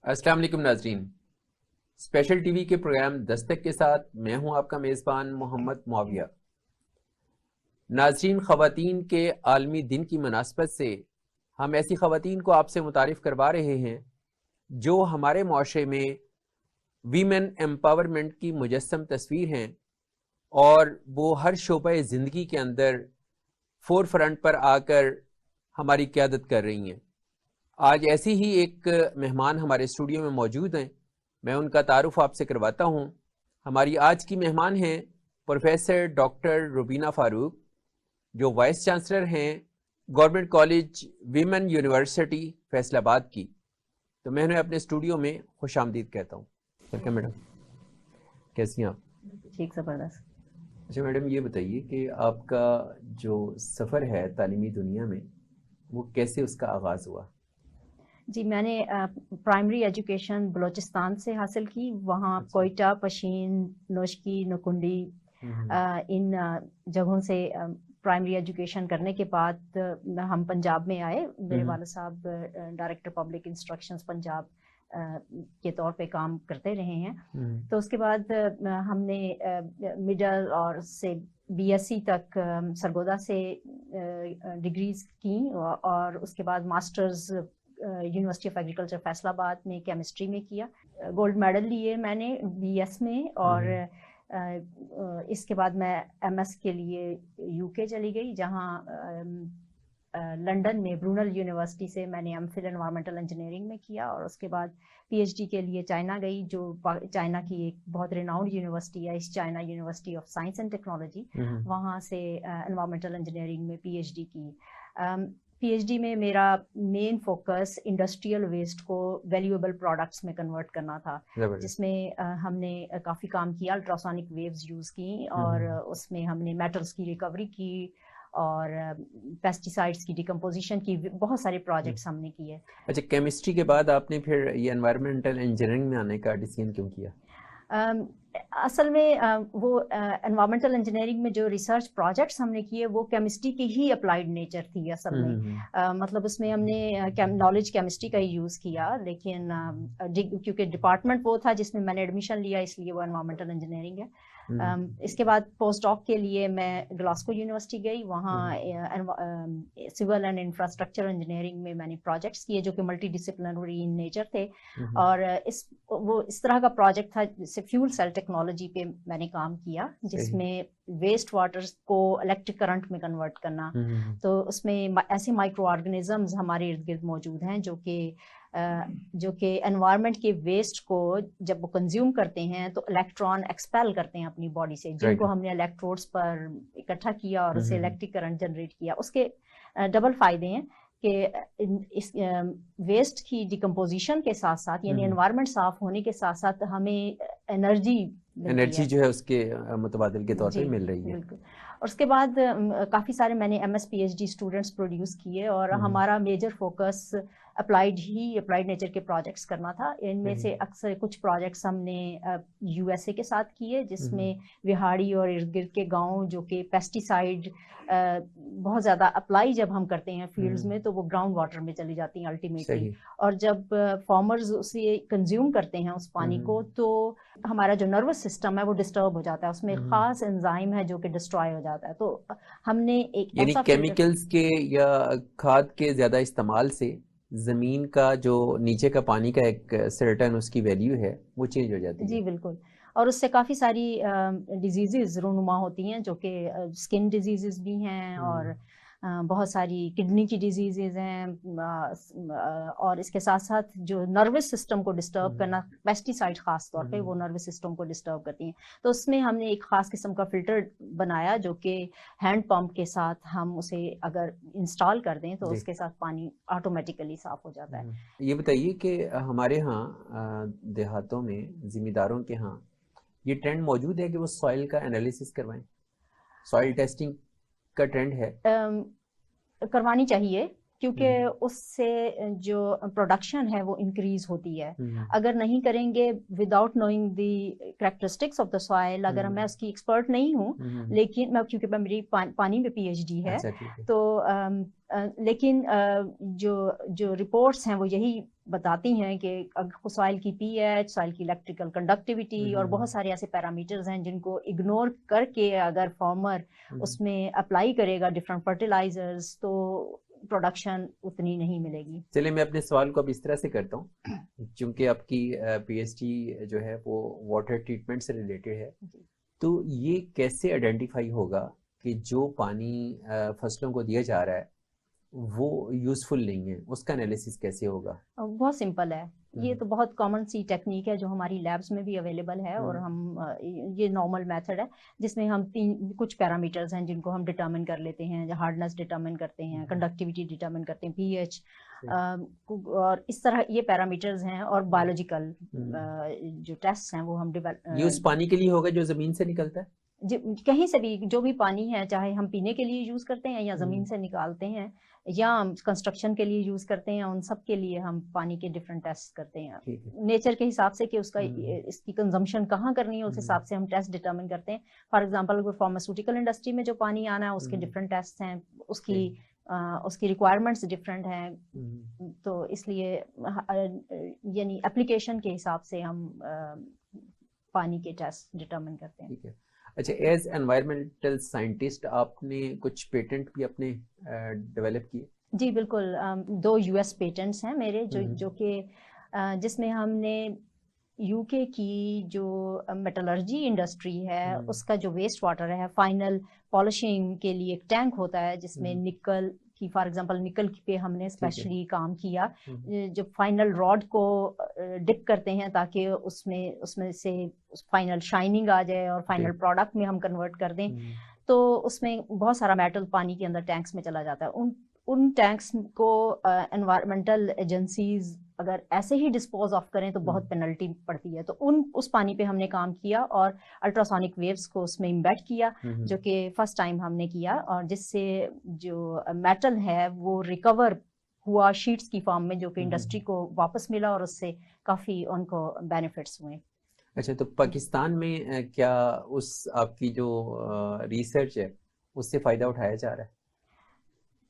السلام علیکم ناظرین، اسپیشل ٹی وی کے پروگرام دستک کے ساتھ میں ہوں آپ کا میزبان محمد معاویہ۔ ناظرین، خواتین کے عالمی دن کی مناسبت سے ہم ایسی خواتین کو آپ سے متعارف کروا رہے ہیں جو ہمارے معاشرے میں ویمن ایمپاورمنٹ کی مجسم تصویر ہیں اور وہ ہر شعبہ زندگی کے اندر فور فرنٹ پر آ کر ہماری قیادت کر رہی ہیں۔ آج ایسی ہی ایک مہمان ہمارے اسٹوڈیو میں موجود ہیں، میں ان کا تعارف آپ سے کرواتا ہوں۔ ہماری آج کی مہمان ہیں پروفیسر ڈاکٹر روبینہ فاروق، جو وائس چانسلر ہیں government college women university Faisal آباد کی۔ تو میں انہیں اپنے اسٹوڈیو میں خوش آمدید کہتا ہوں۔ ویلکم میڈم، کیسی ہیں آپ؟ ٹھیک، زبردست۔ اچھا میڈم، یہ بتائیے کہ آپ کا جو سفر ہے تعلیمی دنیا میں وہ کیسے اس کا آغاز ہوا؟ جی، میں نے پرائمری ایجوکیشن بلوچستان سے حاصل کی، وہاں کوئٹہ، پشین، نوشکی، نکنڈی ان جگہوں سے پرائمری ایجوکیشن کرنے کے بعد ہم پنجاب میں آئے۔ میرے والد صاحب ڈائریکٹر پبلک انسٹرکشنز پنجاب کے طور پہ کام کرتے رہے ہیں۔ تو اس کے بعد ہم نے مڈل اور سے بی ایس سی تک سرگودا سے ڈگریز کی، اور اس کے بعد masters university of agriculture Faisal آباد میں کیمسٹری میں کیا۔ گولڈ میڈل لیے میں نے بی ایس میں، اور اس کے بعد میں ایم ایس کے لیے یو کے چلی گئی، جہاں لنڈن میں برونل یونیورسٹی سے میں نے ایم فل انوائرمنٹل انجینئرنگ میں کیا، اور اس کے بعد پی ایچ ڈی کے لیے چائنا گئی، جو چائنا کی ایک بہت ریناؤنڈ یونیورسٹی ہے، اس China university of science and technology, وہاں سے انوائرمنٹل انجینئرنگ میں پی ایچ ڈی کی۔ پی ایچ ڈی میں میرا مین فوکس انڈسٹریل ویسٹ کو ویلیویبل پروڈکٹس میں کنورٹ کرنا تھا، جس میں ہم نے کافی کام کیا، الٹراسونک ویوز یوز کی، اور اس میں ہم نے میٹلز کی ریکوری کی اور پیسٹیسائڈس کی ڈیکمپوزیشن کی، بہت سارے پروجیکٹس ہم نے کیے۔ اچھا، کیمسٹری کے بعد آپ نے پھر یہ انوائرمنٹل انجینئرنگ میں آنے کا ڈیسیژن کیوں کیا؟ اصل میں وہ انوائرمنٹل انجینئرنگ میں جو ریسرچ پروجیکٹس ہم نے کیے وہ کیمسٹری کی ہی اپلائیڈ نیچر تھی اصل میں، مطلب اس میں ہم نے نالج کیمسٹری کا ہی یوز کیا، لیکن کیونکہ ڈپارٹمنٹ وہ تھا جس میں میں نے ایڈمیشن لیا، اس لیے وہ انوائرمنٹل انجینئرنگ ہے۔ اس کے بعد پوسٹ ڈاک کے لیے میں گلاسکو یونیورسٹی گئی، وہاں سول اینڈ انفراسٹرکچر انجینئرنگ میں نے پروجیکٹس کیے جو کہ ملٹی ڈسپلنری ان نیچر تھے، اور وہ اس طرح کا پروجیکٹ تھا جسے فیول سیل ٹیکنالوجی پہ میں نے کام کیا، جس میں ویسٹ واٹر کو الیکٹرک کرنٹ میں کنورٹ کرنا۔ تو اس میں ایسے مائکرو آرگنزمز ہمارے ارد گرد موجود ہیں جو کہ انوائرمنٹ کے ویسٹ کو جب وہ کنزیوم کرتے ہیں تو الیکٹران ایکسپیل کرتے ہیں اپنی باڈی سے، جن کو ہم نے الیکٹروڈس پر اکٹھا کیا اور اسے الیکٹرک کرنٹ جنریٹ کیا۔ اس کے ڈبل فائدے ہیں کہ اس ویسٹ کی ڈیکمپوزیشن کے ساتھ ساتھ، یعنی انوائرمنٹ صاف ہونے کے ساتھ ساتھ ہمیں انرجی جو ہے اس کے متبادل کے طور پہ مل رہی ہے۔ بالکل۔ اور اس کے بعد کافی سارے میں نے M S P H D students produce کیے، اور ہمارا میجر فوکس اپلائیڈ نیچر کے پروجیکٹس کرنا تھا۔ ان میں سے اکثر کچھ پروجیکٹس ہم نے یو ایس اے کے ساتھ کیے، جس میں وہاڑی اور ارد گرد کے گاؤں جو کہ پیسٹیسائڈ بہت زیادہ اپلائی جب ہم کرتے ہیں فیلڈز میں تو وہ گراؤنڈ واٹر میں چلی جاتی ہیں الٹیمیٹلی، اور جب فارمرز اسے کنزیوم کرتے ہیں اس پانی کو تو ہمارا جو نروس سسٹم ہے وہ ڈسٹرب ہو جاتا ہے، اس میں خاص انزائم ہے جو کہ ڈسٹرائے ہو جاتا ہے۔ تو ہم نے ایک یعنی کیمیکلز کے یا کھاد کے زیادہ استعمال سے زمین کا جو نیچے کا پانی کا ایک سرٹن اس کی ویلیو ہے وہ چینج ہو جاتی ہے۔ جی بالکل، اور اس سے کافی ساری ڈیزیزز رونما ہوتی ہیں، جو کہ اسکن ڈیزیزز بھی ہیں، اور بہت ساری کڈنی کی ڈیزیزز ہیں، اور اس کے ساتھ ساتھ جو نروس سسٹم کو ڈسٹرب کرنا، پیسٹیسائڈ خاص طور پہ وہ نروس سسٹم کو ڈسٹرب کرتی ہیں۔ تو اس میں ہم نے ایک خاص قسم کا فلٹر بنایا جو کہ ہینڈ پمپ کے ساتھ ہم اسے اگر انسٹال کر دیں تو اس کے ساتھ پانی آٹومیٹیکلی صاف ہو جاتا ہے۔ یہ بتائیے کہ ہمارے ہاں دیہاتوں میں ذمہ داروں کے ہاں یہ ٹرینڈ موجود ہے کہ وہ سوائل کا انالیسس کروائیں، سوائل ٹیسٹنگ کا ٹرینڈ ہے؟ کروانی چاہیے، کیونکہ اس سے جو پروڈکشن ہے وہ انکریز ہوتی ہے۔ اگر نہیں کریں گے without knowing the characteristics of the soil, اگر میں اس کی ایکسپرٹ نہیں ہوں، لیکن کیونکہ میری پانی میں پی ایچ ڈی ہے، تو لیکن جو رپورٹس ہیں وہ یہی بتاتی ہیں کہ سوائل کی پی ایچ، سوائل کی الیکٹریکل کنڈکٹیوٹی اور بہت سارے ایسے پیرامیٹرز ہیں جن کو اگنور کر کے اگر فارمر اس میں اپلائی کرے گا ڈفرینٹ فرٹیلائزرز تو پروڈکشن اتنی نہیں ملے گی. چلے میں اپنے سوال کو اب اس طرح سے کرتا ہوں، چونکہ آپ کی پی ایچ ڈی جو ہے وہ واٹر ٹریٹمنٹ سے ریلیٹڈ ہے، تو یہ کیسے آئیڈینٹیفائی ہوگا کہ جو پانی فصلوں کو دیا جا رہا ہے وہ یوزفل نہیں ہے، اس کا انالیسس کیسے ہوگا؟ بہت سمپل ہے، یہ تو بہت کامن سی ٹیکنیک ہے جو ہماری لیبس میں بھی اویلیبل ہے، اور ہم یہ نارمل میتھڈ ہے جس میں ہم کچھ پیرامیٹرز ہیں جن کو ہم ڈٹرمن کر لیتے ہیں، ہارڈنس ڈٹرمن کرتے ہیں، کنڈکٹیوٹی ڈٹرمن کرتے ہیں، پی ایچ، اور اس طرح یہ پیرامیٹرز ہیں. اور بایولوجیکل جو ٹیسٹ ہیں وہ ہم یہ اس پانی کے لیے ہوگا جو زمین سے نکلتا ہے؟ کہیں سے بھی جو بھی پانی ہے، چاہے ہم پینے کے لیے یوز کرتے ہیں یا زمین سے نکالتے ہیں یا کنسٹرکشن کے لیے یوز کرتے ہیں، ان سب کے لیے ہم پانی کے ڈفرینٹ ٹیسٹ کرتے ہیں نیچر کے حساب سے کہ اس کی کنزمپشن کہاں کرنی ہے، اس حساب سے ہم ٹیسٹ ڈٹرمن کرتے ہیں. فار ایگزامپل اگر فارماسیوٹیکل انڈسٹری میں جو پانی آنا ہے اس کے ڈفرینٹ ٹیسٹ ہیں، اس کی ریکوائرمنٹس ڈفرینٹ ہیں، تو اس لیے یعنی اپلیکیشن کے حساب سے ہم پانی کے ٹیسٹ ڈٹرمن کرتے ہیں. اچھا، ایز انوائرمنٹل سائنٹسٹ آپ نے کچھ پیٹنٹ بھی اپنے ڈیولپ کیے؟ جی بالکل، 2 US پیٹنٹس ہیں میرے جو کہ جس میں ہم نے یو کے کی جو میٹلرجی انڈسٹری ہے اس کا جو ویسٹ واٹر ہے، فائنل پالشنگ کے لیے ایک ٹینک ہوتا ہے جس میں نکل کی، فار ایگزامپل نکل پہ ہم نے اسپیشلی کام کیا، جو فائنل راڈ کو ڈپ کرتے ہیں تاکہ اس میں سے فائنل شائننگ آ جائے اور فائنل پروڈکٹ میں ہم کنورٹ کر دیں. تو اس میں بہت سارا میٹل پانی کے اندر ٹینکس میں چلا جاتا ہے. ان ٹینکس کو انوائرمنٹل ایجنسیز اگر ایسے ہی ڈسپوز آف کریں تو بہت پینلٹی پڑتی ہے. تو اس پانی پہ ہم نے کام کیا اور الٹراسونک ویوز کو اس میں امبیڈ کیا، جو کہ فرسٹ ٹائم ہم نے کیا، اور جس سے جو میٹل ہے وہ ریکور ہوا شیٹس کی فارم میں، جو کہ انڈسٹری کو واپس ملا اور اس سے کافی ان کو بینیفٹس ہوئے. اچھا، تو پاکستان میں کیا اس آپ کی جو ریسرچ ہے اس سے فائدہ اٹھایا جا رہا ہے؟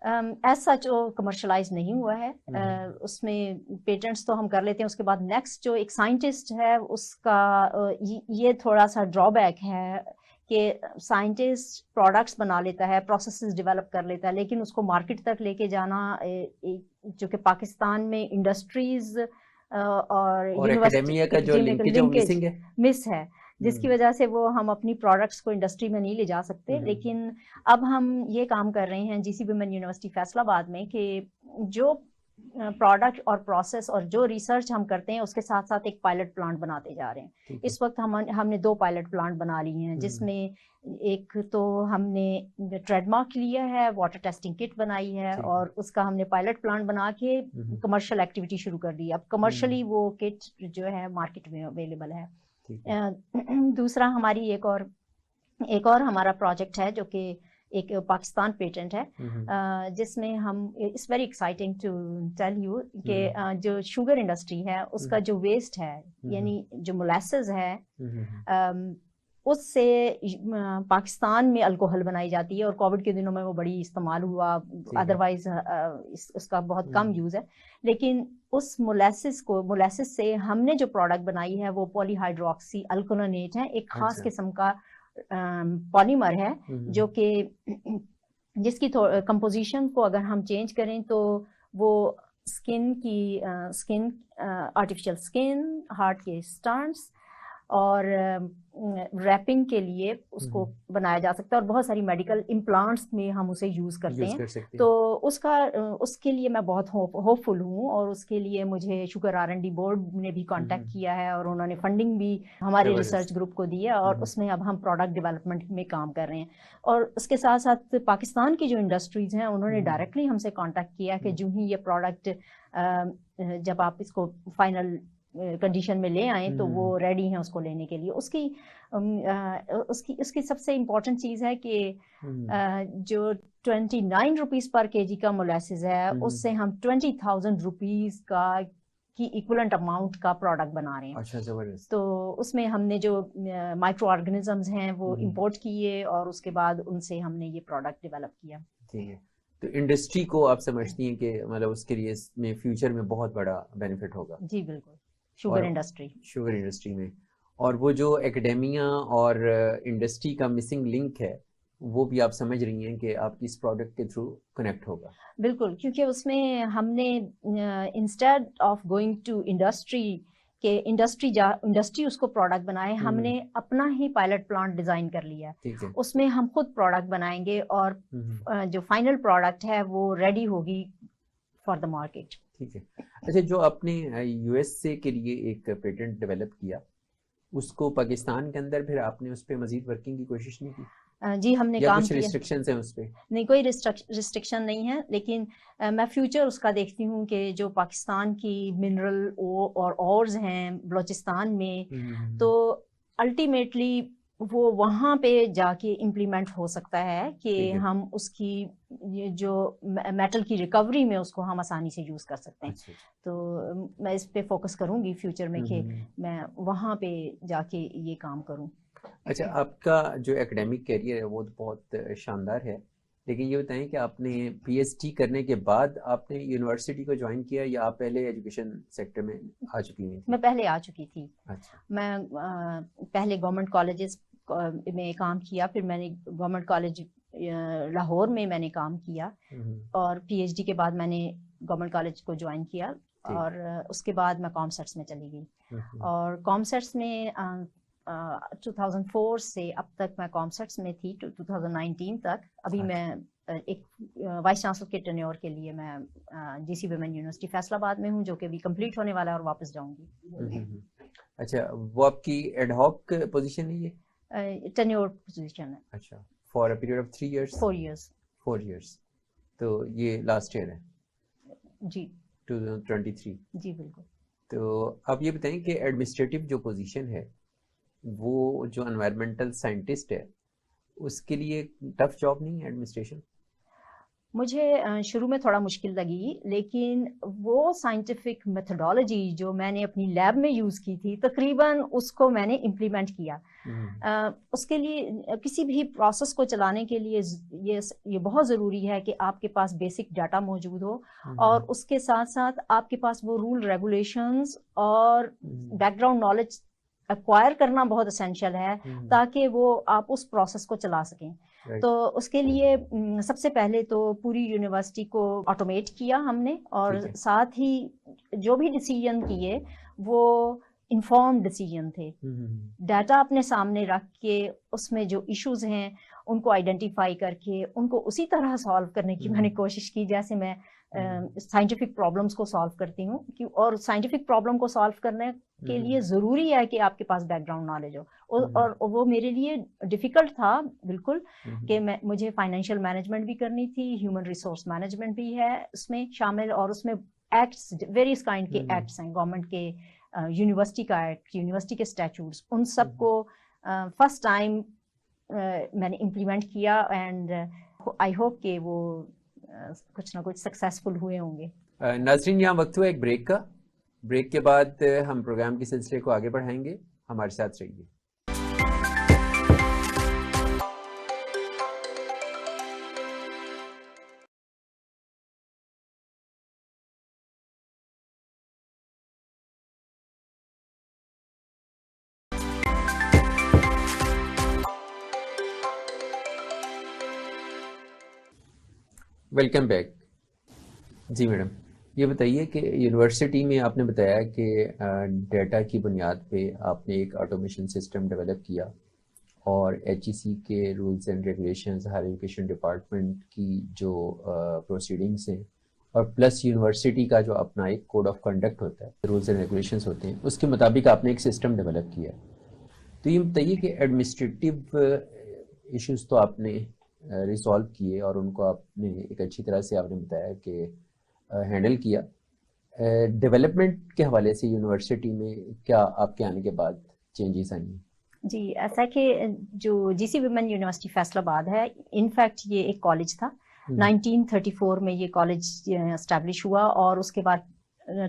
ایز سچ وہ کمرشلائز نہیں ہوا ہے. اس میں پیٹنٹس تو ہم کر لیتے ہیں، اس کے بعد نیکسٹ جو ایک سائنٹسٹ ہے اس کا یہ تھوڑا سا ڈرا بیک ہے کہ سائنٹسٹ پروڈکٹس بنا لیتا ہے، پروسیسز ڈیولپ کر لیتا ہے، لیکن اس کو مارکیٹ تک لے کے جانا جو کہ پاکستان میں انڈسٹریز اور اکیڈیمیا کا جو لنکیج مس ہے، جس کی وجہ سے وہ ہم اپنی پروڈکٹس کو انڈسٹری میں نہیں لے جا سکتے. لیکن اب ہم یہ کام کر رہے ہیں GC ویمن یونیورسٹی فیصل آباد میں کہ جو پروڈکٹ اور پروسیس اور جو ریسرچ ہم کرتے ہیں اس کے ساتھ ساتھ ایک پائلٹ پلانٹ بناتے جا رہے ہیں. اس وقت ہم نے 2 پائلٹ پلانٹ بنا لی ہیں، جس میں ایک تو ہم نے ٹریڈ مارک لیا ہے، واٹر ٹیسٹنگ کٹ بنائی ہے، اور اس کا ہم نے پائلٹ پلانٹ بنا کے کمرشل ایکٹیویٹی شروع کر دی. اب کمرشلی وہ کٹ جو ہے مارکیٹ میں اویلیبل ہے. دوسرا ہماری ایک اور ہمارا پروجیکٹ ہے جو کہ ایک پاکستان پیٹنٹ ہے، جس میں ہم it's very exciting to tell you کہ جو شوگر انڈسٹری ہے اس کا جو ویسٹ ہے، یعنی جو مولیسز ہے، اس سے پاکستان میں الکوہل بنائی جاتی ہے، اور کووڈ کے دنوں میں وہ بڑی استعمال ہوا، ادروائز اس کا بہت کم یوز ہے. لیکن اس مولیسز سے ہم نے جو پروڈکٹ بنائی ہے وہ پولی ہائیڈروکسی الکولونیٹ ہے، ایک خاص قسم کا پالیمر ہے جو کہ جس کی کمپوزیشن کو اگر ہم چینج کریں تو وہ اسکن آرٹیفیشل اسکن، ہارٹ کے اسٹنٹس اور ریپنگ کے لیے اس کو بنایا جا سکتا ہے، اور بہت ساری میڈیکل امپلانٹس میں ہم اسے یوز کرتے ہیں. تو اس کے لیے میں بہت ہوپ فل ہوں، اور اس کے لیے مجھے شوگر R&D بورڈ نے بھی کانٹیکٹ کیا ہے اور انہوں نے فنڈنگ بھی ہمارے ریسرچ گروپ کو دی ہے، اور اس میں اب ہم پروڈکٹ ڈیولپمنٹ میں کام کر رہے ہیں. اور اس کے ساتھ ساتھ پاکستان کی جو انڈسٹریز ہیں انہوں نے ڈائریکٹلی ہم سے کانٹیکٹ کیا کہ جو ہی یہ پروڈکٹ جب آپ اس کو فائنل کنڈیشن میں لے آئیں تو وہ ریڈی ہیں اس کو لینے کے لیے. اس کی سب سے امپورٹنٹ چیز ہے کہ جو 29 روپیز پر kg کا مولیسز ہے اس سے ہم 20,000 روپیز کی ایکولنٹ اماؤنٹ کا پروڈکٹ بنا رہے ہیں. اچھا، زبردست. تو اس میں ہم نے جو مائکرو آرگنزمز ہیں وہ امپورٹ کیے اور اس کے بعد ان سے ہم نے یہ پروڈکٹ ڈیولپ کیا. ٹھیک ہے. تو انڈسٹری کو آپ سمجھتی ہیں کہ مطلب اس کے لیے اس میں فیوچر میں بہت بڑا بینیفٹ ہوگا؟ جی بالکل، شوگر انڈسٹری. شوگر انڈسٹری میں، اور وہ جو ایکڈیمیا اور انڈسٹری کا مسنگ لنک ہے وہ بھی آپ سمجھ رہی ہیں کہ آپ کی اس پروڈکٹ کے تھرو کنیکٹ ہوگا؟ بالکل، کیونکہ اس میں ہم نے instead of going to industry کہ انڈسٹری اس کو پروڈکٹ بنائے، ہم نے اپنا ہی پائلٹ پلانٹ ڈیزائن کر لیا. اس میں ہم خود پروڈکٹ بنائیں گے اور جو فائنل پروڈکٹ ہے وہ ریڈی ہوگی فار دا مارکیٹ. ٹھیک ہے. اچھا، جو آپ نے یو ایس اے کے لیے ایک پیٹنٹ ڈیولپ کیا، اس کو پاکستان کے اندر پھر آپ نے اس پہ مزید ورکنگ کی کوشش نہیں کی؟ جی ہم نے یا کام کچھ کیا. ریسٹرکشنز ہیں اس پہ؟ نہیں، کوئی ریسٹرکشن نہیں ہے، لیکن میں فیوچر اس کا دیکھتی ہوں کہ جو پاکستان کی منرل اور اورز ہیں بلوچستان میں، تو الٹیمیٹلی وہ وہاں پہ جا کے امپلیمنٹ ہو سکتا ہے کہ ہم اس کی جو میٹل کی ریکوری میں اس کو ہم آسانی سے یوز کر سکتے ہیں. تو میں اس پہ فوکس کروں گی فیوچر میں کہ میں وہاں پہ جا کے یہ کام کروں. اچھا، آپ کا جو ایکڈیمک کیریئر ہے وہ بہت شاندار ہے، لیکن یہ بتائیں کہ آپ نے پی ایچ ڈی کرنے کے بعد آپ نے یونیورسٹی کو جوائن کیا یا آپ پہلے ایجوکیشن سیکٹر میں آ چکی ہوئی تھی؟ میں پہلے آ چکی تھی. اچھا. میں پہلے گورنمنٹ کالجز میں کام کیا، پھر میں نے گورنمنٹ کالج لاہور میں نے کام کیا، اور پی ایچ ڈی کے بعد میں نے گورنمنٹ کالج کو جوائن کیا، اور اس کے بعد میں کامسیٹس میں چلی گئی. اور کامسیٹس میں 2004 سے اب تک میں کامسیٹس میں تھی 2019 تک. ابھی میں ایک وائس چانسلر کے ٹینیور کے لیے میں جی سی ویمن یونیورسٹی فیصل آباد میں ہوں، جو کہ ابھی کمپلیٹ ہونے والا ہے اور واپس جاؤں گی. اچھا، وہ آپ کی ایڈ ہاک پوزیشن ہے؟ یہ ٹینیور پوزیشن ہے. اچھا، for a period of 3 years? 4 years. تو یہ لاسٹ ایئر ہے؟ جی 2023. جی بالکل. تو آپ یہ بتائیں کہ ایڈمنسٹریٹو جو پوزیشن ہے وہ جو انوائرمنٹل سائنٹسٹ ہے اس کے لیے ٹف جاب نہیں ہے ایڈمنسٹریشن؟ مجھے شروع میں تھوڑا مشکل لگی، لیکن وہ سائنٹیفک میتھڈالوجی جو میں نے اپنی لیب میں یوز کی تھی تقریباً اس کو میں نے امپلیمنٹ کیا. اس کے لیے کسی بھی پروسیس کو چلانے کے لیے یہ بہت ضروری ہے کہ آپ کے پاس بیسک ڈاٹا موجود ہو، اور اس کے ساتھ ساتھ آپ کے پاس وہ رول ریگولیشنز اور بیک گراؤنڈ نالج ایکوائر کرنا بہت اسینشیل ہے تاکہ وہ آپ اس پروسیس کو چلا سکیں. تو اس کے لیے سب سے پہلے تو پوری یونیورسٹی کو آٹومیٹ کیا ہم نے، اور ساتھ ہی جو بھی ڈیسیجن کیے وہ انفارم ڈیسیجن تھے. ڈیٹا اپنے سامنے رکھ کے اس میں جو ایشوز ہیں ان کو آئیڈینٹیفائی کر کے ان کو اسی طرح سالو کرنے کی میں نے کوشش کی جیسے میں سائنٹیفک پرابلمس کو سالو کرتی ہوں. اور سائنٹیفک پرابلم کو سالو کرنے کے لیے ضروری ہے کہ آپ کے پاس بیک گراؤنڈ نالج ہو. اور وہ میرے لیے ڈیفیکلٹ تھا بالکل، کہ مجھے فائنینشیل مینجمنٹ بھی کرنی تھی، ہیومن ریسورس مینجمنٹ بھی ہے اس میں شامل، اور اس میں ایکٹس ویریس کائنڈ کے ایکٹس ہیں، گورنمنٹ کے، یونیورسٹی کا ایکٹ، یونیورسٹی کے اسٹیچوٹس، ان سب کو فرسٹ ٹائم میں نے امپلیمنٹ کیا، اینڈ آئی ہوپ کہ وہ کچھ نہ کچھ سکسیزفل ہوئے ہوں گے. ناظرین، یہاں وقت ہوا ایک بریک کا. بریک کے بعد ہم پروگرام کے سلسلے کو آگے بڑھائیں گے. ہمارے ساتھ رہیے. Welcome back. جی میڈم، یہ بتائیے کہ یونیورسٹی میں آپ نے بتایا کہ ڈیٹا کی بنیاد پہ آپ نے ایک آٹومیشن سسٹم ڈیولپ کیا، اور ایچ ای سی کے rules and regulations, higher education department کی جو پروسیڈنگس ہیں، اور پلس یونیورسٹی کا جو اپنا ایک کوڈ آف کنڈکٹ ہوتا ہے، رولز اینڈ ریگولیشنز ہوتے ہیں، اس کے مطابق آپ نے ایک سسٹم ڈیولپ کیا. تو یہ بتائیے کہ ایڈمنسٹریٹو ایشوز تو آپ نے ریزالو کیے، اور ان کو آپ نے ایک اچھی طرح سے آپ نے بتایا کہ ہینڈل کیا. ڈیولپمنٹ کے حوالے سے یونیورسٹی میں کیا آپ کے آنے کے بعد چینجز آئی ہیں؟ جی، ایسا کہ جو جی سی ویمن یونیورسٹی فیصل آباد ہے، انفیکٹ یہ ایک کالج تھا. 1934 میں یہ کالج اسٹیبلش ہوا، اور اس کے بعد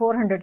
400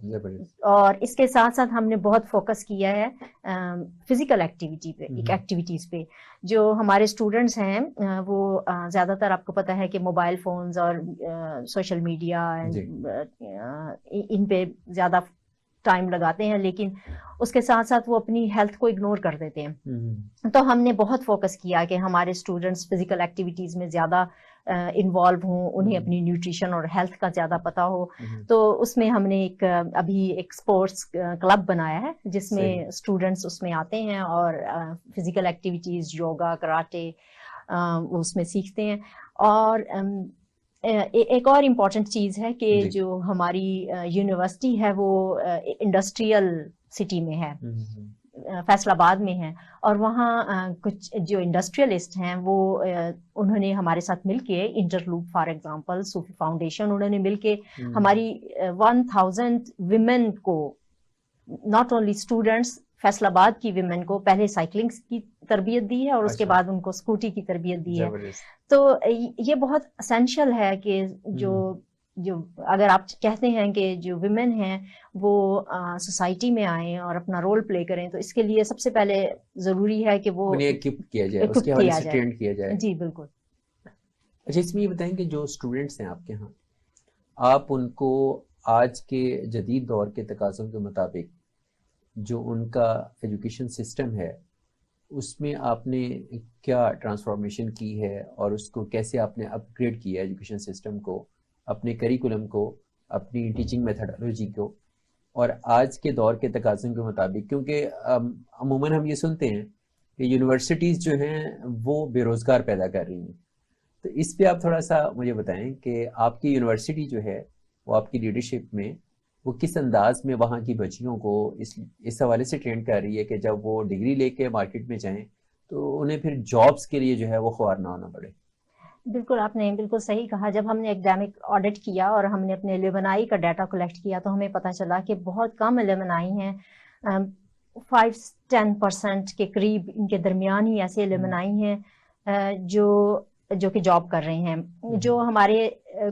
اور اس کے ساتھ ساتھ ہم نے بہت فوکس کیا ہے فزیکل ایکٹیویٹی پہ، ایکٹیویٹیز پہ. جو ہمارے اسٹوڈنٹس ہیں وہ زیادہ تر آپ کو پتہ ہے کہ موبائل فونز اور سوشل میڈیا ان پہ زیادہ ٹائم لگاتے ہیں، لیکن اس کے ساتھ ساتھ وہ اپنی ہیلتھ کو اگنور کر دیتے ہیں. تو ہم نے بہت فوکس کیا کہ ہمارے اسٹوڈنٹس فزیکل ایکٹیویٹیز میں زیادہ انوالو ہوں، انہیں اپنی نیوٹریشن اور ہیلتھ کا زیادہ پتہ ہو. تو اس میں ہم نے ابھی ایک اسپورٹس کلب بنایا ہے جس میں اسٹوڈنٹس اس میں آتے ہیں اور فزیکل ایکٹیویٹیز، یوگا، کراٹے وہ اس میں سیکھتے ہیں. اور ایک اور امپورٹنٹ چیز ہے کہ جو ہماری یونیورسٹی ہے وہ انڈسٹریل سٹی میں ہے، فیصل آباد میں ہے. اور وہاں کچھ جو انڈسٹریلسٹ ہیں وہ انہوں نے ہمارے ساتھ مل کے Interloop for example, Sufi Foundation, انہوں نے مل کے ہماری 1000 ویمن کو، ناٹ اونلی اسٹوڈنٹس، فیصل آباد کی ویمن کو پہلے سائیکلنگ کی تربیت دی ہے اور اس کے بعد ان کو اسکوٹی کی تربیت دی ہے. تو یہ بہت اسینشیل ہے کہ جو اگر آپ کہتے ہیں کہ جو ویمن ہیں وہ سوسائٹی میں آئیں اور اپنا رول پلے کریں، تو اس کے لیے سب سے پہلے ضروری ہے کہ وہ انہیں ایکوپ کیا جائے، اس کے حوالے سے ٹرینڈ کیا جائے. جی بالکل. اچھا، اس میں یہ بتائیں کہ جو اسٹوڈنٹس ہیں آپ کے ہاں، آپ ان کو آج کے جدید دور کے تقاضوں کے مطابق جو ان کا ایجوکیشن سسٹم ہے اس میں آپ نے کیا ٹرانسفارمیشن کی ہے اور اس کو کیسے آپ نے اپ گریڈ کیا ایجوکیشن سسٹم کو، اپنے کریکولم کو، اپنی ٹیچنگ میتھڈالوجی کو، اور آج کے دور کے تقاضوں کے مطابق؟ کیونکہ عموماً ہم یہ سنتے ہیں کہ یونیورسٹیز جو ہیں وہ بے روزگار پیدا کر رہی ہیں. تو اس پہ آپ تھوڑا سا مجھے بتائیں کہ آپ کی یونیورسٹی جو ہے وہ آپ کی لیڈرشپ میں وہ کس انداز میں وہاں کی بچیوں کو اس حوالے سے ٹرین کر رہی ہے کہ جب وہ ڈگری لے کے مارکیٹ میں جائیں تو انہیں پھر جابس کے لیے جو ہے وہ خوار نہ ہونا پڑے. بالکل، آپ نے بالکل صحیح کہا. جب ہم نے ایکڈیمک آڈٹ کیا اور ہم نے اپنے ایلیمنائی کا ڈیٹا کلیکٹ کیا تو ہمیں پتہ چلا کہ بہت کم ایلیمنائی ہیں، 5-10% کے قریب ان کے درمیان ہی ایسے ایلیمنائی ہیں جو کہ جاب کر رہے ہیں. جو ہمارے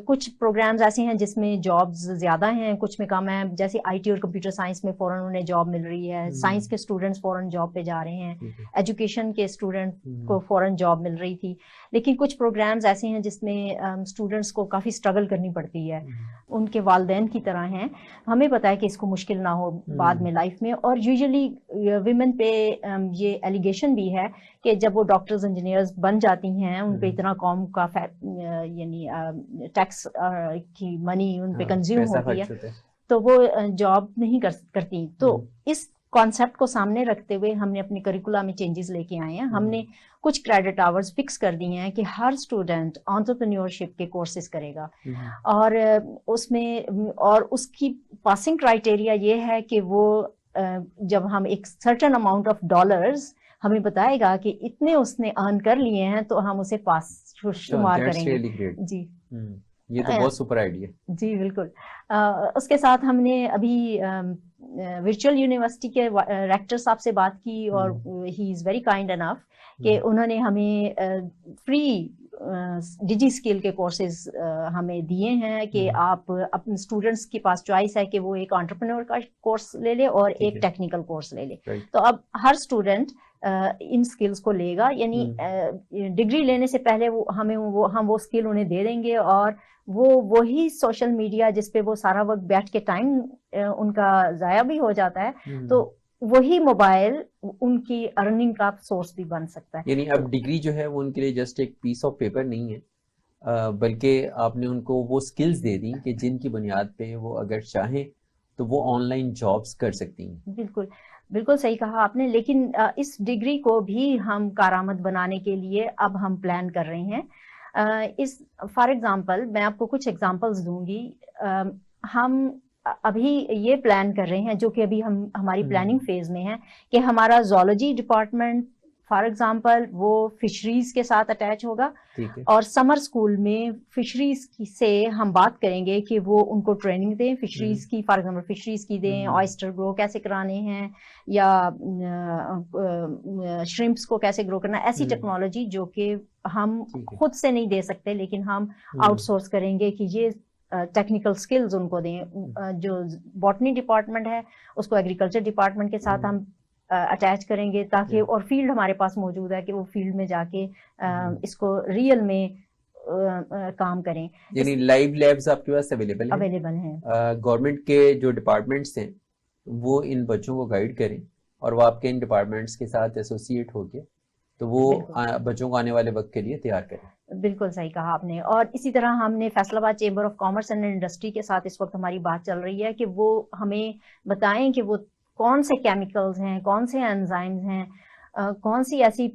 کچھ پروگرامز ایسے ہیں جس میں جابز زیادہ ہیں، کچھ میں کم ہیں. جیسے آئی ٹی اور کمپیوٹر سائنس میں فوراً انہیں جاب مل رہی ہے، سائنس کے اسٹوڈنٹس فوراً جاب پہ جا رہے ہیں، ایجوکیشن کے اسٹوڈنٹ کو فوراً جاب مل رہی تھی. لیکن کچھ پروگرامز ایسے ہیں جس میں اسٹوڈنٹس کو کافی اسٹرگل کرنی پڑتی ہے، ان کے والدین کی طرح ہیں. ہمیں پتہ ہے کہ اس کو مشکل نہ ہو بعد میں لائف میں. اور یوزلی ویمن پہ یہ ایلیگیشن بھی ہے کہ جب وہ ڈاکٹرز انجینئرز بن جاتی ہیں ان پہ اتنا قوم کا یعنی ٹیکس کی منی ان پہ کنزیوم ہوتی ہے تو وہ جاب نہیں کرتی. تو اس کانسیپٹ کو سامنے رکھتے ہوئے ہم نے اپنے کریکولا میں چینجز لے کے آئے ہیں. ہم نے کچھ کریڈٹ آورز فکس کر دیے ہیں کہ ہر اسٹوڈنٹ انٹرپرینیورشپ کے کورسز کرے گا، اور اس میں اور اس کی پاسنگ کرائٹیریا یہ ہے کہ وہ جب ہم ایک سرٹن اماؤنٹ آف ڈالرز ہمیں بتائے گا کہ اتنے اس نے ارن کر لیے ہیں تو ہم اسے پاس شمار کریں گے. جی یہ تو بہت سپر آئیڈیا. جی بالکل. اس کے ساتھ ہم نے ابھی ورچوئل یونیورسٹی کے ریکٹر صاحب سے بات کی اور ہی از ویری کائنڈ انف کہ انہوں نے ہمیں فری ڈیجی اسکل کے کورسز ہمیں دیے ہیں کہ آپ اپنے اسٹوڈنٹس کے پاس چوائس ہے کہ وہ ایک انٹرپرینور کا کورس لے لے اور ایک ٹیکنیکل کورس لے لے. تو اب ہر اسٹوڈنٹ ان اسکلس کو لے گا، یعنی ڈگری لینے سے پہلے ہم وہ اسکل انہیں دے دیں گے، اور وہی سوشل میڈیا جس پہ وہ سارا وقت بیٹھ کے ٹائم ان کا ضائع بھی ہو جاتا ہے، تو وہی موبائل ان کی ارننگ کا سورس بھی بن سکتا ہے. یعنی اب ڈگری جو ہے وہ ان کے لیے جسٹ ایک پیس آف پیپر نہیں ہے، بلکہ آپ نے ان کو وہ اسکلز دے دی کہ جن کی بنیاد پہ وہ اگر چاہیں تو وہ آن لائن جابس کر سکتی ہیں. بالکل بالکل صحیح کہا آپ نے. لیکن اس ڈگری کو بھی ہم کارآمد بنانے کے لیے اب ہم پلان کر رہے ہیں. فار ایگزامپل میں آپ کو کچھ ایگزامپلز دوں گی. ہم ابھی یہ پلان کر رہے ہیں جو کہ ابھی ہماری پلاننگ فیز میں ہے کہ ہمارا زولوجی ڈپارٹمنٹ فار ایگزامپل وہ فشریز کے ساتھ اٹیچ ہوگا، اور سمر اسکول میں فشریز سے ہم بات کریں گے کہ وہ ان کو ٹریننگ دیں فشریز کی. فار ایگزامپل فشریز کی دیں، آئسٹر گرو کیسے کرانے ہیں یا شرمپس کو کیسے گرو کرنا. ایسی ٹیکنالوجی جو کہ ہم خود سے نہیں دے سکتے لیکن ہم آؤٹ سورس کریں گے کہ یہ ٹیکنیکل سکلز ان کو دیں. جو باٹنی ڈپارٹمنٹ ہے اس کو ایگریکلچر ڈپارٹمنٹ کے ساتھ ہم اٹیچ کریں گے تاکہ, اور فیلڈ ہمارے پاس موجود ہے کہ وہ فیلڈ میں جا کے اس کو ریئل میں کام کریں. یعنی لائیو لیبز آپ کے پاس اویلیبل ہیں. گورنمنٹ کے جو ڈپارٹمنٹس ہیں وہ ان بچوں کو گائیڈ کریں اور وہ آپ کے ان ڈپارٹمنٹس کے ساتھ ایسوسیٹ ہو کے تو وہ بچوں کو آنے والے وقت کے لیے تیار کریں. بالکل صحیح کہا آپ نے. اور اسی طرح ہم نے فیصل آباد chamber of commerce and industry کے ساتھ اس وقت ہماری بات چل رہی ہے کہ وہ ہمیں بتائیں کہ وہ کون سے کیمیکلز ہیں, کون سے انزائمز ہیں, کون سی ایسی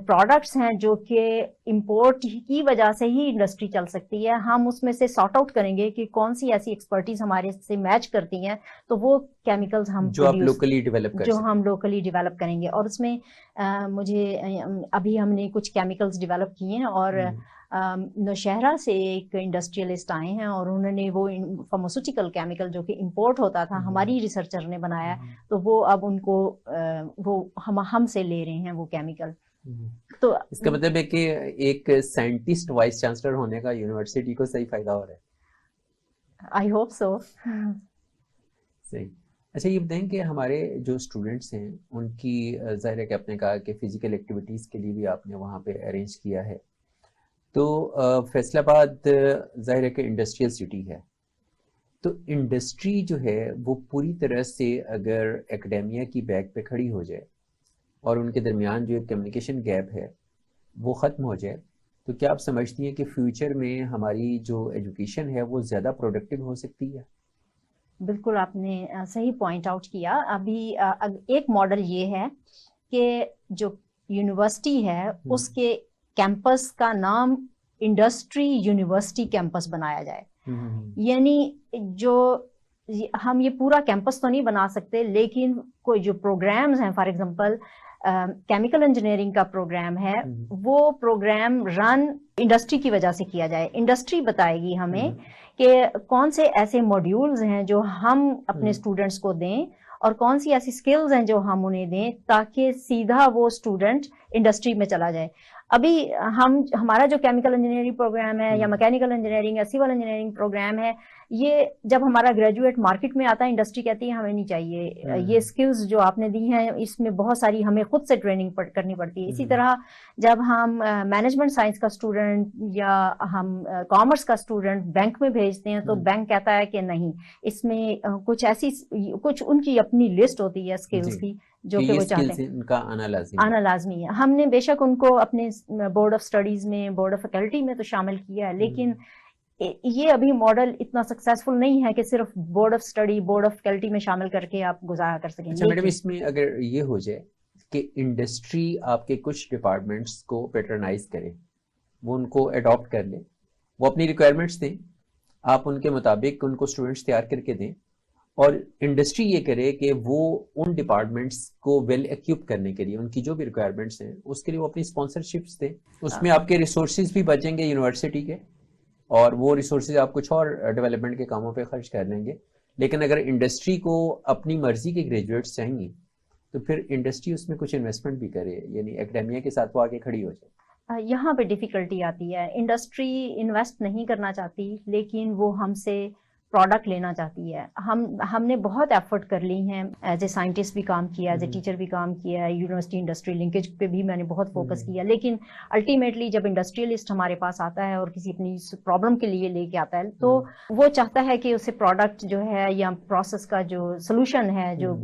پروڈکٹس ہیں جو کہ امپورٹ کی وجہ سے ہی انڈسٹری چل سکتی ہے. ہم اس میں سے سارٹ آؤٹ کریں گے کہ کون سی ایسی ایکسپرٹیز ہمارے سے میچ کرتی ہیں, تو وہ کیمیکلز ہم جو آپ لوکلی ڈیولپ کر جو ہم لوکلی ڈیولپ کریں گے. اور اس میں مجھے ابھی ہم نے کچھ کیمیکلز ڈیولپ کیے ہیں اور نوشہرہ سے ایک انڈسٹریلسٹ آئے ہیں اور انہوں نے وہ فارماسیوٹیکل کیمیکل جو کہ امپورٹ ہوتا تھا ہماری ریسرچر نے بنایا, تو وہ اب ان کو وہ ہم سے لے رہے ہیں وہ کیمیکل. تو اس کا مطلب ہے کہ ایک سائنٹسٹ وائس چانسلر ہونے کا یونیورسٹی کو صحیح فائدہ ہو رہا ہے. I hope so. صحیح. اچھا یہ بتائیں کہ ہمارے جو اسٹوڈنٹس ہیں ان کی ظاہر ہے کہ آپ نے کہا کہ فزیکل ایکٹیویٹیز کے لیے بھی آپ نے وہاں پہ ارینج کیا ہے, تو فیصل آباد ظاہر ہے کہ انڈسٹریل سٹی ہے, تو انڈسٹری جو ہے وہ پوری طرح سے اگر اکیڈیمیا کی بیک پہ کھڑی ہو جائے اور ان کے درمیان جو ایک کمیونیکیشن گیپ ہے وہ ختم ہو جائے, تو کیا آپ سمجھتی ہیں کہ فیوچر میں ہماری جو ایجوکیشن ہے وہ زیادہ پروڈکٹیو ہو سکتی ہے؟ بالکل آپ نے صحیح پوائنٹ آؤٹ کیا. ابھی ایک ماڈل یہ ہے کہ جو یونیورسٹی ہے اس کے کیمپس کا نام انڈسٹری یونیورسٹی کیمپس بنایا جائے. یعنی جو ہم یہ پورا کیمپس تو نہیں بنا سکتے, لیکن کوئی جو پروگرامز ہیں, فار ایگزامپل کیمیکل انجینئرنگ کا پروگرام ہے, وہ پروگرام رن انڈسٹری کی وجہ سے کیا جائے. انڈسٹری بتائے گی ہمیں کہ کون سے ایسے ماڈیولز ہیں جو ہم اپنے اسٹوڈنٹس کو دیں اور کون سی ایسی سکلز ہیں جو ہم انہیں دیں تاکہ سیدھا وہ اسٹوڈنٹ انڈسٹری میں چلا جائے. ابھی ہمارا جو کیمیکل انجینئرنگ پروگرام ہے یا میکینیکل انجینئرنگ یا سول انجینئرنگ پروگرام ہے, یہ جب ہمارا گریجویٹ مارکیٹ میں آتا ہے انڈسٹری کہتی ہے ہمیں نہیں چاہیے, یہ سکلز جو آپ نے دی ہیں اس میں بہت ساری ہمیں خود سے ٹریننگ کرنی پڑتی ہے. اسی طرح جب ہم مینجمنٹ سائنس کا اسٹوڈنٹ یا ہم کامرس کا اسٹوڈنٹ بینک میں بھیجتے ہیں تو بینک کہتا ہے کہ نہیں, اس میں کچھ ان کی اپنی لسٹ ہوتی ہے سکلز کی جو کہ وہ چاہتے ہیں, ان کا آنا لازمی ہے. ہم نے بے شک ان کو اپنے بورڈ آف اسٹڈیز میں, بورڈ آف فیکلٹی میں تو شامل کیا ہے, لیکن یہ ابھی ماڈل اتنا سکسیسفل نہیں ہے کہ صرف board of study, board of faculty میں شامل کر کے آپ گزارا کر سکیں. اچھا میڈم, اس میں اگر یہ ہو جائے کہ انڈسٹری آپ کے کچھ ڈپارٹمنٹس کو پیٹرنائز کرے, وہ ان کو اڈاپٹ کر لے, وہ اپنی ریکوائرمنٹس دیں, آپ ان کے مطابق ان کو اسٹوڈنٹس تیار کر کے دیں, اور انڈسٹری یہ کرے کہ وہ ان ڈپارٹمنٹس کو ویل ایکوپ کرنے کے لیے ان کی جو بھی ریکوائرمنٹس ہیں اس کے لیے وہ اپنی اسپانسرشپس دیں. اس میں آپ کے ریسورسز بھی بچیں گے یونیورسٹی کے, اور وہ ریسورسز آپ کچھ اور ڈیولپمنٹ کے کاموں پہ خرچ کر لیں گے. لیکن اگر انڈسٹری کو اپنی مرضی کے گریجویٹس چاہیں گی تو پھر انڈسٹری اس میں کچھ انویسٹمنٹ بھی کرے, یعنی اکیڈیمیا کے ساتھ وہ آگے کھڑی ہو جائے. یہاں پہ ڈیفیکلٹی آتی ہے. انڈسٹری انویسٹ نہیں کرنا چاہتی لیکن وہ ہم سے پروڈکٹ لینا چاہتی ہے. ہم نے بہت ایفرٹ کر لی ہیں, ایز اے سائنٹسٹ بھی کام کیا, ایز اے ٹیچر بھی کام کیا, یونیورسٹی انڈسٹری لنکیج پہ بھی میں نے بہت فوکس کیا, لیکن الٹیمیٹلی جب انڈسٹریلسٹ ہمارے پاس آتا ہے اور کسی اپنی پرابلم کے لیے لے کے آتا ہے تو وہ چاہتا ہے کہ اسے پروڈکٹ جو ہے یا پروسیس کا جو سولوشن ہے جو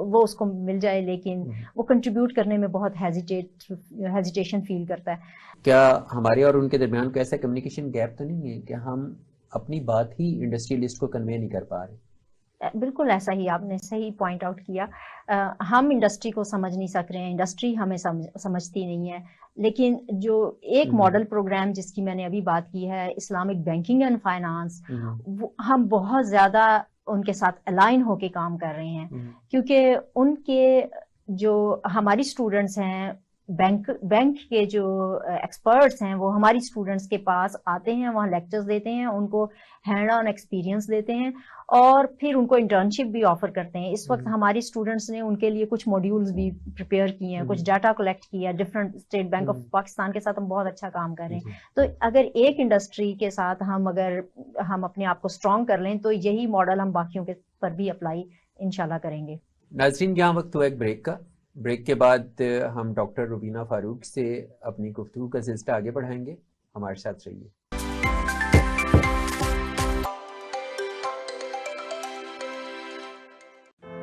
وہ اس کو مل جائے, لیکن وہ کنٹریبیوٹ کرنے میں بہت ہیزیٹیشن فیل کرتا ہے. کیا ہمارے اور ان کے درمیان کوئی ایسا کمیونیکیشن گیپ تو نہیں ہے کہ ہم اپنی بات ہی انڈسٹریلسٹ کو کنوے نہیں کر پا رہے؟ بالکل ایسا ہی, آپ نے صحیح پوائنٹ آؤٹ کیا. ہم انڈسٹری کو سمجھ نہیں سک رہے ہیں, انڈسٹری ہمیں سمجھتی نہیں ہے. لیکن جو ایک ماڈل پروگرام جس کی میں نے ابھی بات کی ہے, اسلامک بینکنگ اینڈ فائنانس, ہم بہت زیادہ ان کے ساتھ الائن ہو کے کام کر رہے ہیں, کیونکہ ان کے جو ہماری اسٹوڈنٹس ہیں بینک کے جو ایکسپرٹس ہیں وہ ہماری اسٹوڈنٹس کے پاس آتے ہیں, وہاں لیکچرز دیتے ہیں, ان کو ہینڈ آن ایکسپیرینس دیتے ہیں, اور پھر ان کو انٹرنشپ بھی آفر کرتے ہیں. اس وقت ہماری اسٹوڈنٹس نے ان کے لیے کچھ ماڈیولز بھی پریپیئر کیے ہیں, کچھ ڈاٹا کلیکٹ کیا different state bank of Pakistan کے ساتھ ہم بہت اچھا کام کر رہے ہیں. تو اگر ایک انڈسٹری کے ساتھ ہم اپنے آپ کو اسٹرانگ کر لیں تو یہی ماڈل ہم باقیوں کے پر بھی اپلائی انشاءاللہ کریں گے. ناظرین, یہاں وقت ہوا ایک بریک کا. بریک کے بعد ہم ڈاکٹر روبینہ فاروق سے اپنی گفتگو کا سلسلہ آگے بڑھائیں گے. ہمارے ساتھ رہیے.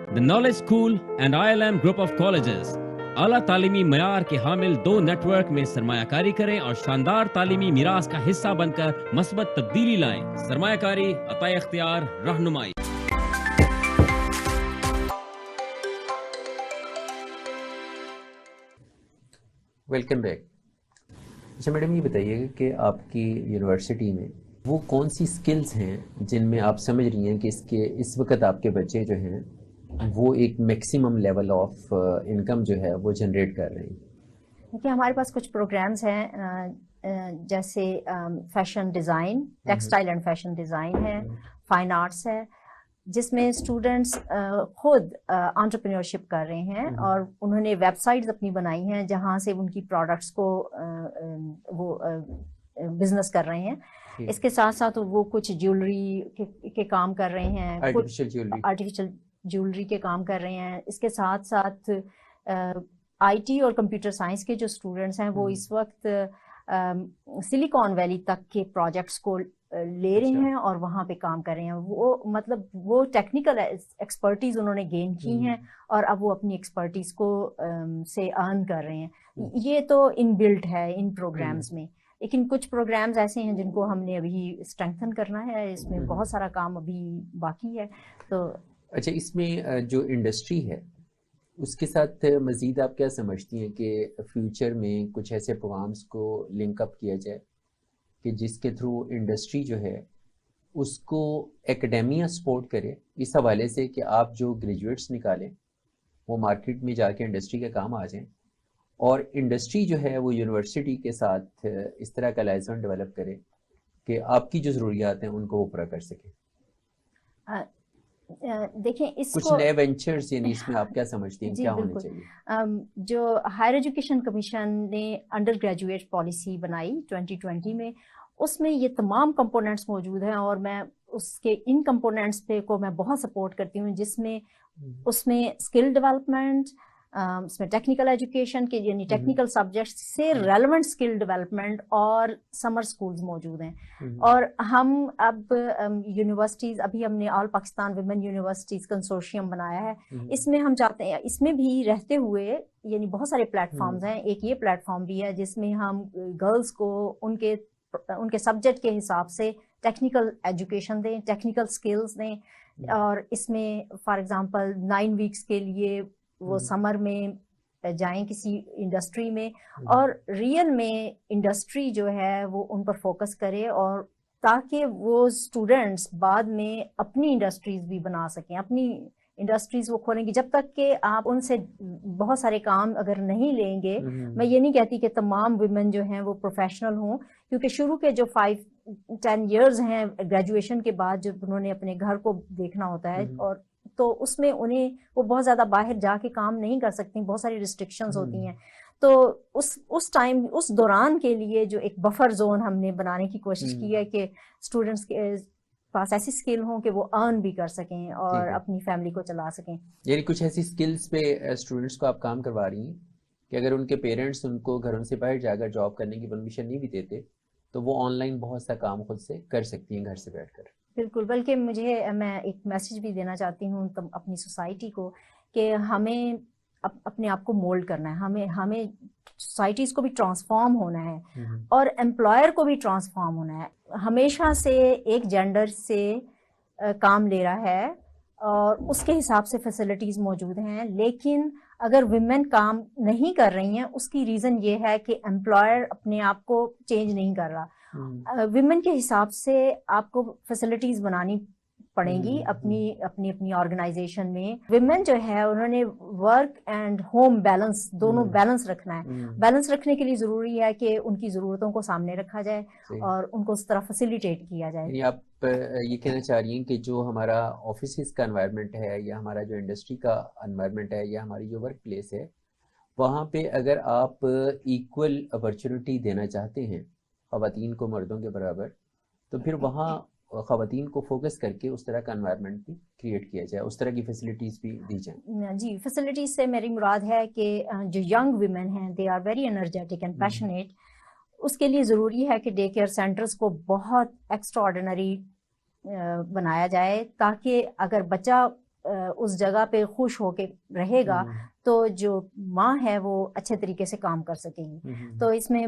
The Knowledge School and ILM Group of Colleges اعلیٰ تعلیمی معیار کے حامل 2 نیٹ ورک میں سرمایہ کاری کریں اور شاندار تعلیمی میراث کا حصہ بن کر مثبت تبدیلی لائیں. سرمایہ کاری، عطا اختیار، رہنمائی. Welcome back. اچھا میڈم, یہ بتائیے گا کہ آپ کی یونیورسٹی میں وہ کون سی سکلز ہیں جن میں آپ سمجھ رہی ہیں کہ اس وقت آپ کے بچے جو ہیں وہ ایک میکسیمم لیول آف انکم جو ہے وہ جنریٹ کر رہے ہیں؟ دیکھیے, ہمارے پاس کچھ پروگرامز ہیں جیسے fashion design, textile and fashion design ہے, فائن آرٹس ہے, جس میں اسٹوڈنٹس خود انٹرپرینورشپ کر رہے ہیں اور انہوں نے ویب سائٹس اپنی بنائی ہیں جہاں سے ان کی پروڈکٹس کو وہ بزنس کر رہے ہیں. اس کے ساتھ ساتھ وہ کچھ جیولری کے کام کر رہے ہیں, آرٹیفیشل جیولری کے کام کر رہے ہیں. اس کے ساتھ ساتھ آئی ٹی اور کمپیوٹر سائنس کے جو اسٹوڈنٹس ہیں وہ اس وقت سلیکان ویلی تک کے پروجیکٹس کو لے رہے ہیں اور وہاں پہ کام کر رہے ہیں. وہ مطلب وہ ٹیکنیکل ایکسپرٹیز انہوں نے گین کی ہیں اور اب وہ اپنی ایکسپرٹیز کو سے ارن کر رہے ہیں. یہ تو ان بلٹ ہے ان پروگرامز میں, لیکن کچھ پروگرامز ایسے ہیں جن کو ہم نے ابھی اسٹرینتھن کرنا ہے. اس میں بہت سارا کام ابھی باقی ہے. تو اچھا, اس میں جو انڈسٹری ہے اس کے ساتھ مزید آپ کیا سمجھتی ہیں کہ فیوچر میں کچھ ایسے پروگرامز کو لنک اپ کیا جائے کہ جس کے تھرو انڈسٹری جو ہے اس کو ایکڈیمیا سپورٹ کرے, اس حوالے سے کہ آپ جو گریجویٹس نکالیں وہ مارکیٹ میں جا کے انڈسٹری کا کام آ جائیں, اور انڈسٹری جو ہے وہ یونیورسٹی کے ساتھ اس طرح کا لائسنس ڈیولپ کرے کہ آپ کی جو ضروریات ہیں ان کو وہ پورا کر سکے؟ دیکھیں اس کچھ کو نئے وینچرز, یعنی اس میں آپ کیا سمجھتی ہیں کیا ہونے چاہیے؟ جو ہائر ایجوکیشن کمیشن نے انڈر گریجویٹ پالیسی بنائی 2020 میں, اس میں یہ تمام کمپوننٹس موجود ہیں اور میں اس کے ان کمپوننٹس پہ کو میں بہت سپورٹ کرتی ہوں, جس میں اس میں اسکل ڈیولپمنٹ, اس میں ٹیکنیکل ایجوکیشن کے یعنی ٹیکنیکل سبجیکٹس سے ریلیونٹ اسکل ڈیولپمنٹ اور سمر اسکولز موجود ہیں. اور ہم اب یونیورسٹیز, ابھی ہم نے آل پاکستان ویمن یونیورسٹیز کنسورشیم بنایا ہے. اس میں ہم چاہتے ہیں, اس میں بھی رہتے ہوئے یعنی بہت سارے پلیٹ فارمز ہیں, ایک یہ پلیٹ فارم بھی ہے جس میں ہم گرلز کو ان کے سبجیکٹ کے حساب سے ٹیکنیکل ایجوکیشن دیں, ٹیکنیکل اسکلز دیں. اور اس میں فار ایگزامپل 9 ویکس کے لیے وہ سمر میں جائیں کسی انڈسٹری میں, اور ریئل میں انڈسٹری جو ہے وہ ان پر فوکس کرے, اور تاکہ وہ اسٹوڈنٹس بعد میں اپنی انڈسٹریز بھی بنا سکیں, اپنی انڈسٹریز وہ کھولیں گی. جب تک کہ آپ ان سے بہت سارے کام اگر نہیں لیں گے, میں یہ نہیں کہتی کہ تمام ویمن جو ہیں وہ پروفیشنل ہوں, کیونکہ شروع کے جو 5-10 ایئرز ہیں گریجویشن کے بعد جو انہوں نے اپنے گھر کو دیکھنا ہوتا ہے, اور تو اس میں انہیں وہ بہت زیادہ باہر جا کے کام نہیں کر سکتی, بہت ساری ریسٹرکشنز ہوتی ہیں. تو اس ٹائم, اس دوران کے لیے جو ایک بفر زون ہم نے بنانے کی کوشش کی ہے کہ اسٹوڈنٹس کے پاس ایسی اسکل ہوں کہ وہ ارن بھی کر سکیں اور اپنی فیملی کو چلا سکیں. یعنی کچھ ایسی اسکلز پہ اسٹوڈنٹس کو آپ کام کروا رہی ہیں کہ اگر ان کے پیرنٹس ان کو گھروں سے باہر جا کر جاب کرنے کی پرمیشن نہیں بھی دیتے تو وہ آن لائن بہت سا کام خود سے کر سکتی ہیں گھر سے بیٹھ کر. بالکل, بلکہ میں ایک میسج بھی دینا چاہتی ہوں اپنی سوسائٹی کو کہ ہمیں اپنے آپ کو مولڈ کرنا ہے, ہمیں سوسائٹیز کو بھی ٹرانسفارم ہونا ہے اور امپلائر کو بھی ٹرانسفارم ہونا ہے. ہمیشہ سے ایک جینڈر سے کام لے رہا ہے اور اس کے حساب سے فیسلٹیز موجود ہیں, لیکن اگر ویمن کام نہیں کر رہی ہیں اس کی ریزن یہ ہے کہ امپلائر اپنے آپ کو چینج نہیں کر رہا. ویمن کے حساب سے آپ کو فیسلٹیز بنانی پڑیں گی اپنی آرگنائزیشن میں. ویمن جو ہے انہوں نے ورک اینڈ ہوم بیلنس دونوں بیلنس رکھنا ہے. بیلنس رکھنے کے لیے ضروری ہے کہ ان کی ضرورتوں کو سامنے رکھا جائے اور ان کو اس طرح فیسیلیٹیٹ کیا جائے. یعنی آپ یہ کہنا چاہ رہی ہیں کہ جو ہمارا آفیسز کا انوائرمنٹ ہے یا ہمارا جو انڈسٹری کا انوائرمنٹ ہے یا ہماری جو ورک پلیس ہے وہاں پہ اگر آپ ایکول اپرچونٹی دینا چاہتے ہیں خواتین کو مردوں کے برابر تو پھر وہاں خواتین کو فوکس کر کے اس طرح کا انوائرمنٹ بھی کریٹ کیا جائے, اس طرح کی فیسلٹیز بھی دی جائیں. جی, فیسلٹیز سے میری مراد ہے کہ جو ینگ ویمن ہیں they are very energetic and passionate. اس کے لیے ضروری ہے کہ ڈے کیئر سینٹرز کو بہت ایکسٹرا آرڈینری بنایا جائے تاکہ اگر بچہ اس جگہ پہ خوش ہو کے رہے گا تو جو ماں ہے وہ اچھے طریقے سے کام کر سکے گی. تو اس میں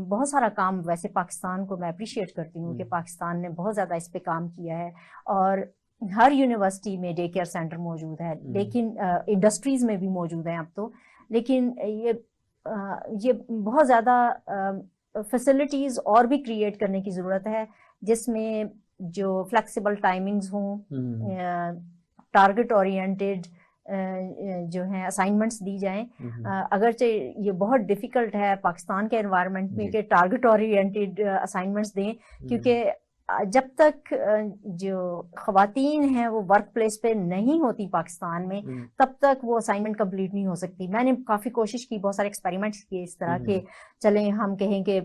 بہت سارا کام ویسے پاکستان کو میں اپریشیٹ کرتی ہوں کہ پاکستان نے بہت زیادہ اس پہ کام کیا ہے اور ہر یونیورسٹی میں ڈے کیئر سینٹر موجود ہے, لیکن انڈسٹریز میں بھی موجود ہیں اب تو. لیکن یہ بہت زیادہ فیسلٹیز اور بھی کریٹ کرنے کی ضرورت ہے جس میں جو فلیکسیبل ٹائمنگز ہوں, ٹارگٹ اورینٹیڈ جو ہیں اسائنمنٹس دی جائیں. اگرچہ یہ بہت ڈیفیکلٹ ہے پاکستان کے انوائرمنٹ میں کہ ٹارگٹ اورینٹیڈ اسائنمنٹس دیں, کیونکہ جب تک جو خواتین ہیں وہ ورک پلیس پہ نہیں ہوتی پاکستان میں تب تک وہ اسائنمنٹ کمپلیٹ نہیں ہو سکتی. میں نے کافی کوشش کی, بہت سارے ایکسپیریمنٹس کیے اس طرح کہ چلیں ہم کہیں کہ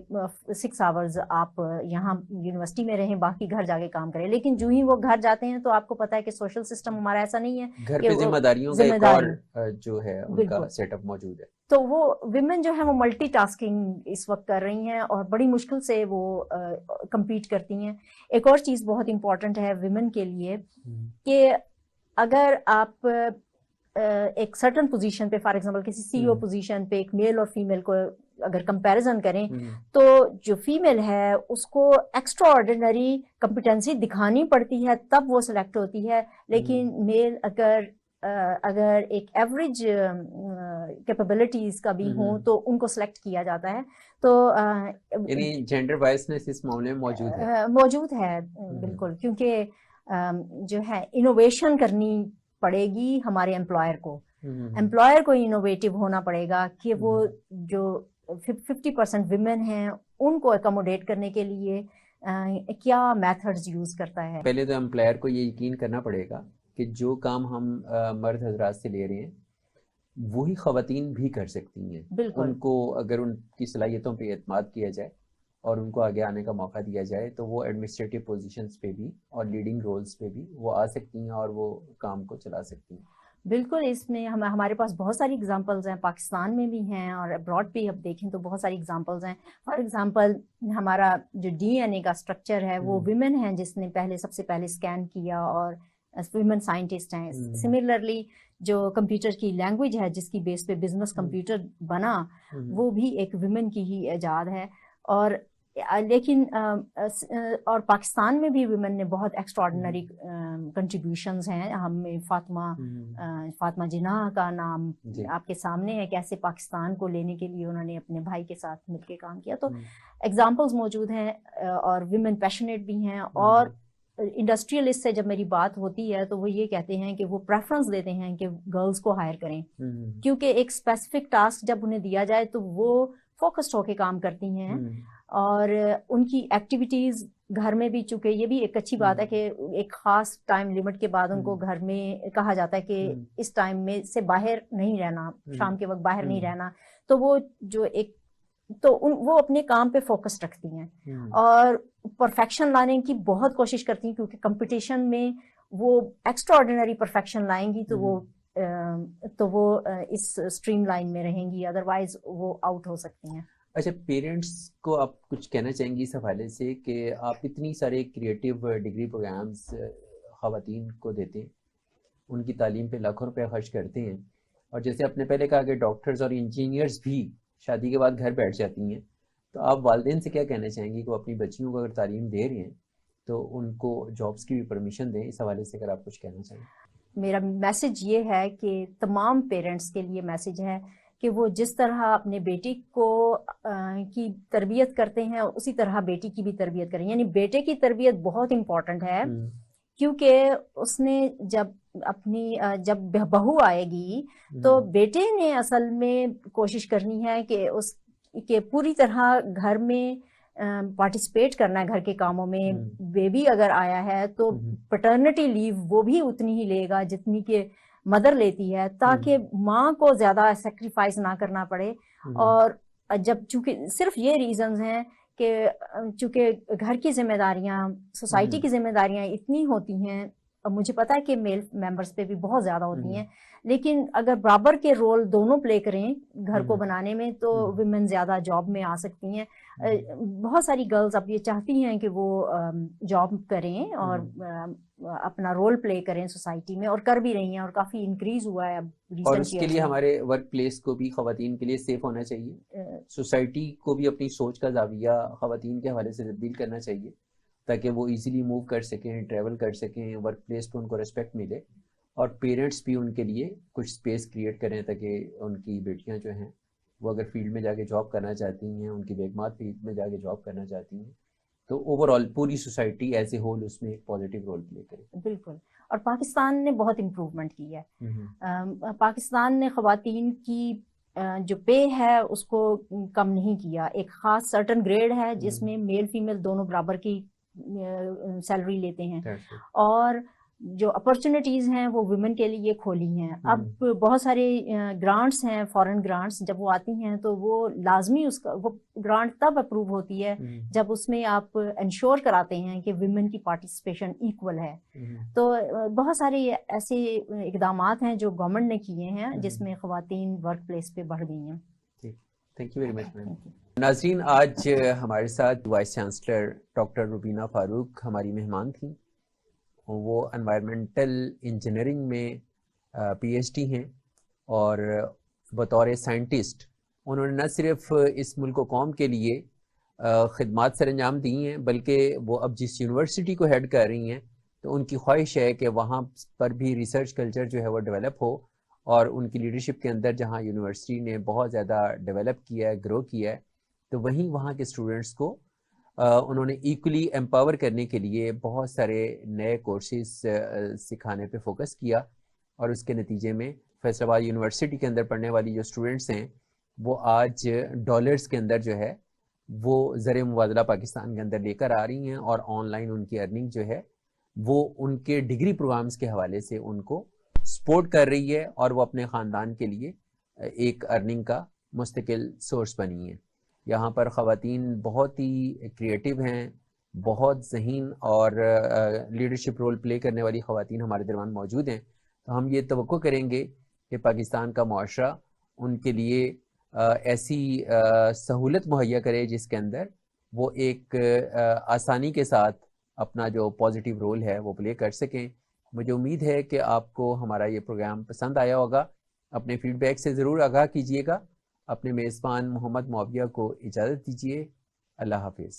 6 آورز آپ یہاں یونیورسٹی میں رہیں باقی گھر جا کے کام کریں, لیکن جو ہی وہ گھر جاتے ہیں تو آپ کو پتا ہے کہ سوشل سسٹم ہمارا ایسا نہیں ہے, گھر پہ ذمہ داریوں کا ایک اور جو ہے ان کا سیٹ اپ موجود ہے. تو وہ ویمن جو ہیں وہ ملٹی ٹاسکنگ اس وقت کر رہی ہیں اور بڑی مشکل سے وہ کمپیٹ کرتی ہیں. ایک اور چیز بہت امپورٹنٹ ہے ویمن کے لیے کہ اگر آپ ایک سرٹن پوزیشن پہ, فار ایگزامپل کسی سی او پوزیشن پہ ایک میل اور فیمیل کو اگر کمپیریزن کریں تو جو فیمیل ہے اس کو ایکسٹرا آرڈینری کمپیٹنسی دکھانی پڑتی ہے تب وہ سلیکٹ ہوتی ہے, لیکن میل اگر ایک ایوریج کیپیبلٹیز کا بھی ہوں تو ان کو سلیکٹ کیا جاتا ہے. تو یعنی جینڈر بائسنس اس معاملے میں موجود ہے بالکل, کیونکہ جو ہے انوویشن کرنی پڑے گی ہمارے امپلائر کو انوویٹو ہونا پڑے گا کہ وہ جو 50% ویمن ہیں ان کو اکوموڈیٹ کرنے کے لیے کیا میتھڈز یوز کرتا ہے. پہلے تو امپلائر کو یہ یقین کرنا پڑے گا کہ جو کام ہم مرد حضرات سے لے رہے ہیں وہی خواتین بھی کر سکتی ہیں. ان کو اگر ان کی صلاحیتوں پہ اعتماد کیا جائے اور ان کو آگے آنے کا موقع دیا جائے تو وہ ایڈمنسٹریٹو پوزیشنز پہ بھی اور لیڈنگ رولز پہ بھی وہ آ سکتی ہیں اور وہ کام کو چلا سکتی ہیں. بالکل, اس میں ہمارے پاس بہت ساری اگزامپلز ہیں, پاکستان میں بھی ہیں اور ابراڈ بھی اب دیکھیں تو بہت ساری اگزامپلز ہیں. فار ایگزامپل ہمارا جو ڈی این اے کا اسٹرکچر ہے وہ ویمن ہیں جس نے سب سے پہلے اسکین کیا اور ویمن سائنٹسٹ ہیں. سملرلی جو کمپیوٹر کی لینگویج ہے جس کی بیس پہ بزنس کمپیوٹر بنا وہ بھی ایک ویمن کی ہی ایجاد ہے. اور لیکن اور پاکستان میں بھی ویمن نے بہت ایکسٹرا آرڈینری کنٹریبیوشنز ہیں. ہمیں فاطمہ جناح کا نام آپ کے سامنے ہے, کیسے پاکستان کو لینے کے لیے انہوں نے اپنے بھائی کے ساتھ مل کے کام کیا. تو ایگزامپلز موجود ہیں اور ویمن پیشنیٹ بھی ہیں. اور انڈسٹریلسٹ سے جب میری بات ہوتی ہے تو وہ یہ کہتے ہیں کہ وہ پریفرنس دیتے ہیں کہ گرلز کو ہائر کریں, کیونکہ ایک اسپیسیفک ٹاسک جب انہیں دیا جائے تو وہ فوکسڈ ہو کے کام کرتی ہیں اور ان کی ایکٹیویٹیز گھر میں بھی, چونکہ یہ بھی ایک اچھی بات ہے کہ ایک خاص ٹائم لیمٹ کے بعد ان کو گھر میں کہا جاتا ہے کہ اس ٹائم میں سے باہر نہیں رہنا, شام کے وقت باہر نہیں رہنا, تو وہ جو ایک وہ اپنے کام پہ فوکس رکھتی ہیں اور پرفیکشن لانے کی بہت کوشش کرتی ہیں, کیونکہ کمپٹیشن میں وہ ایکسٹرا آرڈینری پرفیکشن لائیں گی تو وہ اس اسٹریم لائن میں رہیں گی, ادروائز وہ آؤٹ ہو سکتی ہیں. اچھا, پیرنٹس کو آپ کچھ کہنا چاہیں گی اس حوالے سے کہ آپ اتنی سارے کریٹیو ڈگری پروگرامز خواتین کو دیتے ہیں, ان کی تعلیم پہ لاکھوں روپے خرچ کرتے ہیں, اور جیسے آپ نے پہلے کہا کہ ڈاکٹرز اور انجینئرز بھی شادی کے بعد گھر بیٹھ جاتی ہیں, تو آپ والدین سے کیا کہنا چاہیں گی کہ وہ اپنی بچیوں کو اگر تعلیم دے رہے ہیں تو ان کو جابس کی بھی پرمیشن دیں؟ اس حوالے سے اگر آپ کچھ کہنا چاہیں. میرا میسج یہ ہے کہ تمام پیرنٹس کے لیے میسج ہے کہ وہ جس طرح اپنے بیٹی کو کی تربیت کرتے ہیں اسی طرح بیٹی کی بھی تربیت کریں. یعنی بیٹے کی تربیت بہت امپورٹنٹ ہے کیونکہ اس نے جب بہو آئے گی تو بیٹے نے اصل میں کوشش کرنی ہے کہ اس کے پوری طرح گھر میں پارٹیسپیٹ کرنا ہے گھر کے کاموں میں. بیبی اگر آیا ہے تو پیٹرنٹی لیو وہ بھی اتنی ہی لے گا جتنی کہ مدر لیتی ہے, تاکہ ماں کو زیادہ سیکریفائس نہ کرنا پڑے. اور جب چونکہ صرف یہ ریزنز ہیں کہ چونکہ گھر کی ذمہ داریاں, سوسائٹی کی ذمہ داریاں اتنی ہوتی ہیں, مجھے پتا ہے کہ میل ممبرس پہ بھی بہت زیادہ ہوتی ہیں, لیکن اگر برابر کے رول دونوں پلے کریں گھر کو بنانے میں تو ویمن زیادہ جاب میں آ سکتی ہیں. بہت ساری گرلز اب یہ چاہتی ہیں کہ وہ جاب کریں اور اپنا رول پلے کریں سوسائٹی میں, اور کر بھی رہی ہیں, اور کافی انکریز ہوا ہے اب. اور اس کے لیے ہمارے ورک پلیس کو بھی خواتین کے لیے سیف ہونا چاہیے, سوسائٹی کو بھی اپنی سوچ کا زاویہ خواتین کے حوالے سے تبدیل کرنا چاہیے تاکہ وہ ایزیلی موو کر سکیں, ٹریول کر سکیں, ورک پلیس پہ ان کو ریسپیکٹ ملے, اور پیرنٹس بھی ان کے لیے کچھ اسپیس کریٹ کریں تاکہ ان کی بیٹیاں جو ہیں وہ اگر فیلڈ میں جا کے جاب کرنا چاہتی ہیں, ان کی بیگمات فیلڈ میں جا کے جاب کرنا چاہتی ہیں, تو اوور آل پوری سوسائٹی ایز اے ہول اس میں ایک پازیٹیو رول پلے کرے. بالکل. اور پاکستان نے بہت امپروومنٹ کی ہے. پاکستان نے خواتین کی جو پے ہے اس کو کم نہیں کیا. ایک خاص سرٹن گریڈ ہے جس میں میل فیمیل دونوں برابر کی سیلری لیتے ہیں, اور جو اپرچونٹیز ہیں وہ ویمن کے لیے کھولی ہیں. اب بہت سارے گرانٹس ہیں, فورن گرانٹس جب وہ آتی ہیں تو وہ لازمی اس کا وہ گرانٹ تب اپروو ہوتی ہے جب اس میں آپ انشور کراتے ہیں کہ ویمن کی پارٹیسپیشن ایکول ہے. تو بہت سارے ایسے اقدامات ہیں جو گورنمنٹ نے کیے ہیں جس میں خواتین ورک پلیس پہ بڑھ گئی ہیں. تھینک یو ویری مچ میم. ناظرین, آج ہمارے ساتھ وائس چانسلر ڈاکٹر روبینہ فاروق ہماری مہمان تھیں. وہ انوائرمنٹل انجینئرنگ میں پی ایچ ڈی ہیں, اور بطور سائنٹسٹ انہوں نے نہ صرف اس ملک و قوم کے لیے خدمات سر انجام دی ہیں, بلکہ وہ اب جس یونیورسٹی کو ہیڈ کر رہی ہیں تو ان کی خواہش ہے کہ وہاں پر بھی ریسرچ کلچر جو ہے وہ ڈیولپ ہو, اور ان کی لیڈرشپ کے اندر جہاں یونیورسٹی نے بہت زیادہ ڈیولپ کیا ہے, گرو کیا ہے, تو وہیں وہاں کے اسٹوڈنٹس کو انہوں نے ایکولی امپاور کرنے کے لیے بہت سارے نئے کورسز سکھانے پہ فوکس کیا, اور اس کے نتیجے میں فیصل آباد یونیورسٹی کے اندر پڑھنے والی جو اسٹوڈنٹس ہیں وہ آج ڈالرز کے اندر جو ہے وہ زر مبادلہ پاکستان کے اندر لے کر آ رہی ہیں, اور آن لائن ان کی ارننگ جو ہے وہ ان کے ڈگری پروگرامز کے حوالے سے ان کو سپورٹ کر رہی ہے, اور وہ اپنے خاندان کے لیے ایک ارننگ کا مستقل سورس بنی ہے. یہاں پر خواتین بہت ہی کریٹیو ہیں, بہت ذہین اور لیڈرشپ رول پلے کرنے والی خواتین ہمارے درمیان موجود ہیں. تو ہم یہ توقع کریں گے کہ پاکستان کا معاشرہ ان کے لیے ایسی سہولت مہیا کرے جس کے اندر وہ ایک آسانی کے ساتھ اپنا جو پازیٹیو رول ہے وہ پلے کر سکیں. مجھے امید ہے کہ آپ کو ہمارا یہ پروگرام پسند آیا ہوگا. اپنے فیڈ بیک سے ضرور آگاہ کیجیے گا. اپنے میزبان محمد معاویہ کو اجازت دیجیے. اللہ حافظ.